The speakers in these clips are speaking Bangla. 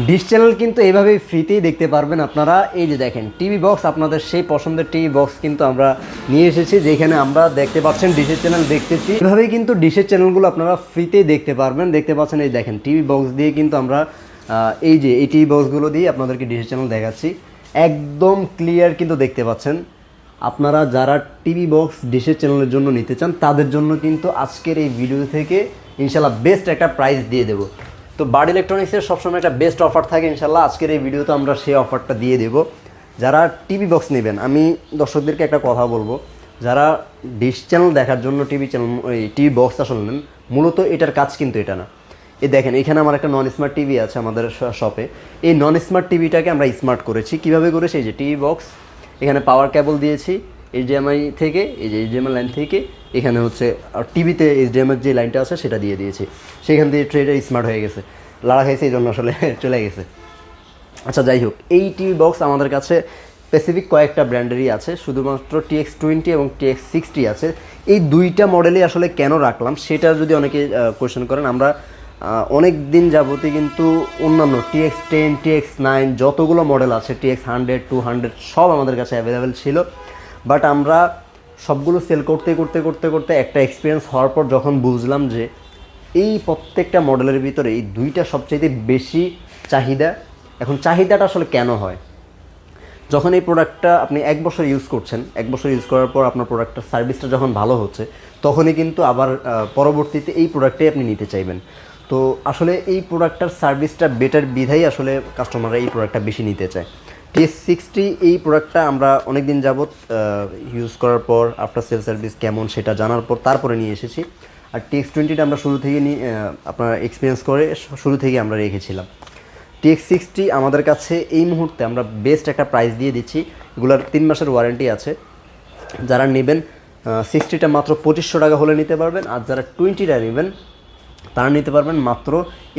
ডিশ চ্যানেল কিন্তু এইভাবেই ফ্রিতেই দেখতে পারবেন আপনারা। এই যে দেখেন টিভি বক্স, আপনাদের সেই পছন্দের টিভি বক্স কিন্তু আমরা নিয়ে এসেছি, যেখানে আমরা দেখতে পাচ্ছেন ডিশের চ্যানেল দেখতেছি। এভাবেই কিন্তু ডিশের চ্যানেলগুলো আপনারা ফ্রিতেই দেখতে পারবেন। দেখতে পাচ্ছেন এই দেখেন টিভি বক্স দিয়ে কিন্তু আমরা এই যে এই টিভি বক্সগুলো দিয়ে আপনাদেরকে ডিশের চ্যানেল দেখাচ্ছি, একদম ক্লিয়ার কিন্তু দেখতে পাচ্ছেন। আপনারা যারা টিভি বক্স ডিশের চ্যানেলের জন্য নিতে চান তাদের জন্য কিন্তু আজকের এই ভিডিও থেকে ইনশাল্লাহ বেস্ট একটা প্রাইস দিয়ে দেবো। তো বার্ড ইলেকট্রনিক্সের সবসময় একটা বেস্ট অফার থাকে, ইনশাল্লাহ আজকের এই ভিডিওতে আমরা সেই অফারটা দিয়ে দেবো। যারা টিভি বক্স নেবেন, আমি দর্শকদেরকে একটা কথা বলবো, যারা ডিশ চ্যানেল দেখার জন্য টিভি চ্যানেল ওই টিভি বক্সটা শুনলেন, মূলত এটার কাজ কিন্তু এটা না। এই দেখেন এখানে আমার একটা নন স্মার্ট টিভি আছে আমাদের শপে। এই নন স্মার্ট টিভিটাকে আমরা স্মার্ট করেছি। কীভাবে করেছি? এই যে টিভি বক্স, এখানে পাওয়ার কেবল দিয়েছি এইচডিএমআই থেকে, এই যে এইচডিএমআই লাইন থেকে এখানে হচ্ছে টিভিতে এইচডিএমআই যে লাইনটা আছে সেটা দিয়ে দিয়েছি। সেখান থেকে ট্রেটা স্মার্ট হয়ে গেছে, লাড়া খাইছে এই জন্য আসলে চলে গেছে। আচ্ছা যাই হোক, এই টিভি বক্স আমাদের কাছে স্পেসিফিক কয়েকটা ব্র্যান্ডেরই আছে, শুধুমাত্র TX20 এবং TX60 আছে। এই দুইটা মডেলই আসলে কেন রাখলাম সেটা যদি অনেকে কোয়েশ্চেন করেন, আমরা অনেক দিন যাবতই কিন্তু অন্যান্য TX10, TX9 যতগুলো মডেল আছে, TX100, 200 সব আমাদের কাছে অ্যাভেলেবেল ছিল। বাট আমরা সবগুলো সেল করতে করতে করতে করতে একটা এক্সপিরিয়েন্স হওয়ার পর যখন বুঝলাম যে এই প্রত্যেকটা মডেলের ভিতরে এই দুইটা সবচাইতে বেশি চাহিদা। এখন চাহিদাটা আসলে কেন হয়? যখন এই প্রোডাক্টটা আপনি 1 বছর ইউজ করছেন, 1 বছর ইউজ করার পর আপনার প্রোডাক্টটার সার্ভিসটা যখন ভালো হচ্ছে, তখনই কিন্তু আবার পরবর্তীতে এই প্রোডাক্টটাই আপনি নিতে চাইবেন। তো আসলে এই প্রোডাক্টটার সার্ভিসটা বেটার বিধাই আসলে কাস্টমাররা এই প্রোডাক্টটা বেশি নিতে চায়। TX60 এই প্রোডাক্টটা আমরা অনেক দিন যাবত ইউজ করার পর আফটার সেল সার্ভিস কেমন সেটা জানার পর তারপরে নিয়ে এসেছি। আর TX20টা আমরা শুরু থেকে আপনার এক্সপিরিয়েন্স করে শুরু থেকে আমরা রেখেছিলাম। TX60 আমাদের কাছে এই মুহূর্তে আমরা বেস্ট একটা প্রাইস দিয়ে দিচ্ছি। এগুলোর 3 মাসের ওয়ারেন্টি আছে। যারা নেবেন 60টা মাত্র 2500 টাকা হলে নিতে পারবেন, আর যারা 20টা নেবেন তারা নিতে পারবেন মাত্র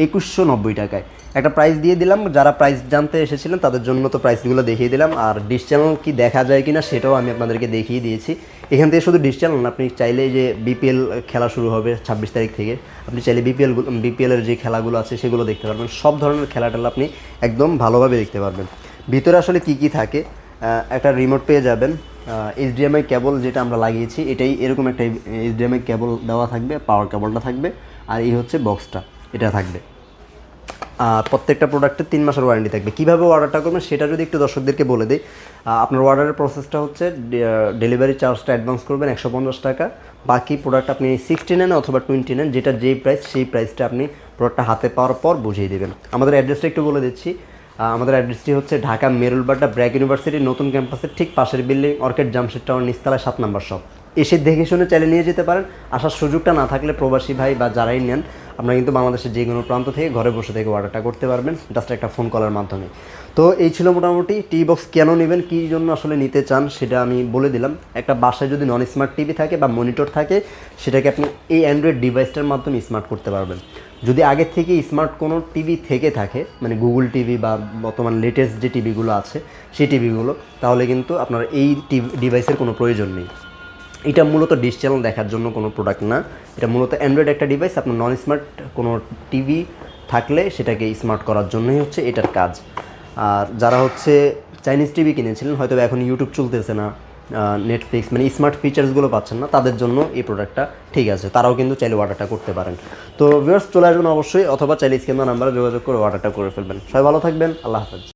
2190 টাকায়। একটা প্রাইস দিয়ে দিলাম, যারা প্রাইস জানতে এসেছিলেন তাদের জন্য তো প্রাইসগুলো দেখিয়ে দিলাম। আর ডিশ চ্যানেল কি দেখা যায় কিনা সেটাও আমি আপনাদেরকে দেখিয়ে দিয়েছি। এখান থেকে শুধু ডিশ চ্যানেল না, আপনি চাইলে যে বিপিএল খেলা শুরু হবে 26 তারিখ থেকে, আপনি চাইলে বিপিএলের যে খেলাগুলো আছে সেগুলো দেখতে পারবেন। সব ধরনের খেলাটেলা আপনি একদম ভালোভাবে দেখতে পারবেন। ভিতরে আসলে কি কি থাকে, একটা রিমোট পেয়ে যাবেন, এইচডিএমআই কেবল যেটা আমরা লাগিয়েছি এটাই, এরকম একটা এইচডিএমআই কেবল দেওয়া থাকবে, পাওয়ার কেবলটা থাকবে, আর এই হচ্ছে বক্সটা, এটা থাকবে। আর প্রত্যেকটা প্রোডাক্টের 3 মাসের ওয়ারেন্টি থাকবে। কীভাবে অর্ডারটা করবেন সেটা যদি একটু দর্শকদেরকে বলে দিই। আপনার অর্ডারের প্রসেসটা হচ্ছে ডেলিভারি চার্জটা অ্যাডভান্স করবেন 150 টাকা। বাকি প্রোডাক্ট আপনি 60 নেন অথবা 20 নেন, যেটা যেই প্রাইস সেই প্রাইসটা আপনি প্রোডাক্টটা হাতে পাওয়ার পর বুঝিয়ে দেবেন। আমাদের অ্যাড্রেসটা একটু বলে দিচ্ছি। আমাদের অ্যাড্রেসটি হচ্ছে ঢাকা মেরুলবাড্ডা ব্র্যাক ইউনিভার্সিটির নতুন ক্যাম্পাসের ঠিক পাশের বিল্ডিং, অর্কিড জামশেদ টাওয়ার নিচতলায় 7 নম্বর শপ। এসে দেখে শুনে চাইলে নিয়ে যেতে পারেন। আসার সুযোগটা না থাকলে প্রবাসী ভাই বা যারাই নেন, আপনারা কিন্তু বাংলাদেশের যে কোনো প্রান্ত থেকে ঘরে বসে থেকে অর্ডারটা করতে পারবেন জাস্ট একটা ফোন কলের মাধ্যমে। তো এই ছিল মোটামুটি টিভি বক্স কেন নেবেন, কী জন্য আসলে নিতে চান সেটা আমি বলে দিলাম। একটা বাসায় যদি নন স্মার্ট টিভি থাকে বা মনিটর থাকে, সেটাকে আপনি এই অ্যান্ড্রয়েড ডিভাইসটার মাধ্যমে স্মার্ট করতে পারবেন। যদি আগে থেকে স্মার্ট কোনো টিভি থেকে থাকে, মানে গুগল টিভি বা বর্তমান লেটেস্ট যে টিভিগুলো আছে সেই টিভিগুলো, তাহলে কিন্তু আপনার এই ডিভাইসের কোনো প্রয়োজন নেই। এটা মূলত ডিশ চ্যানেল দেখার জন্য কোনো প্রোডাক্ট না, এটা মূলত অ্যান্ড্রয়েড একটা ডিভাইস। আপনার নন স্মার্ট কোনো টিভি থাকলে সেটাকে স্মার্ট করার জন্যই হচ্ছে এটার কাজ। আর যারা হচ্ছে চাইনিজ টিভি কিনেছিলেন, হয়তো এখন ইউটিউব চলতেছে না, নেটফ্লিক্স মানে স্মার্ট ফিচার্সগুলো পাচ্ছেন না, তাদের জন্য এই প্রোডাক্টটা ঠিক আছে, তারাও কিন্তু চাইলে অর্ডারটা করতে পারেন। তো ভিউয়ার্স চলে আসবেন অবশ্যই, অথবা চাইলে স্ক্রিনে নাম্বারে যোগাযোগ করে অর্ডারটা করে ফেলবেন। সবাই ভালো থাকবেন, আল্লাহ হাফেজ।